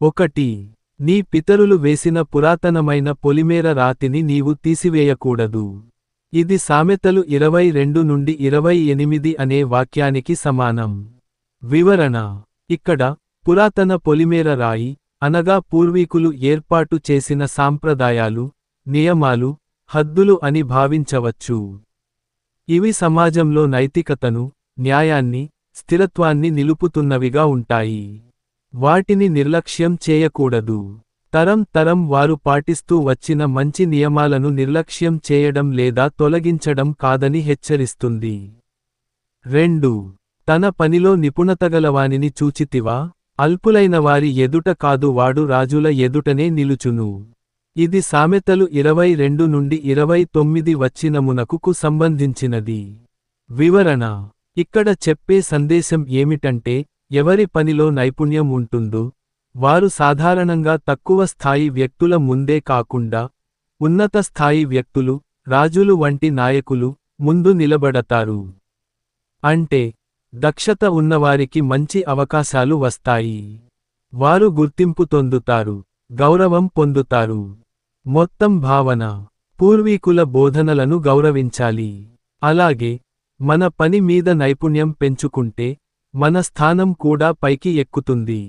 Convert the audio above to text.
ఒకటి. నీ పితరులు వేసిన పురాతనమైన పొలిమేర రాతిని నీవు తీసివేయకూడదు. ఇది సామెతలు 22-28 అనే వాక్యానికి సమానం. వివరణ: ఇక్కడ పురాతన పొలిమేర రాయి అనగా పూర్వీకులు ఏర్పాటు చేసిన సాంప్రదాయాలు, నియమాలు, హద్దులు అని భావించవచ్చు. ఇవి సమాజంలో నైతికతను, న్యాయాన్ని, స్థిరత్వాన్ని నిలుపుతున్నవిగా ఉంటాయి. వాటిని నిర్లక్ష్యం చేయకూడదు. తరం వారు పాటిస్తూ వచ్చిన మంచి నియమాలను నిర్లక్ష్యం చేయడం లేదా తొలగించడం కాదని హెచ్చరిస్తుంది. 2. తన పనిలో నిపుణతగలవానిని చూచితివా? అల్పులైన వారి ఎదుట కాదు వాడు రాజుల ఎదుటనే నిలుచును. ఇది సామెతలు 22-29 వచనమునకు సంబంధించినది. వివరణ: ఇక్కడ చెప్పే సందేశం ఏమిటంటే, ఎవరి పనిలో నైపుణ్యం ఉంటుందో వారు సాధారణంగా తక్కువ స్థాయి వ్యక్తుల ముందే కాకుండా ఉన్నత స్థాయి వ్యక్తులు, రాజులు వంటి నాయకులు ముందు నిలబడతారు. అంటే దక్షత ఉన్నవారికి మంచి అవకాశాలు వస్తాయి. వారు గుర్తింపు పొందుతారు, గౌరవం పొందుతారు. మొత్తం భావన: పూర్వీకుల బోధనలను గౌరవించాలి. అలాగే మన పని మీద నైపుణ్యం పెంచుకుంటే మన స్థానం కూడా పైకి ఎక్కుతుంది.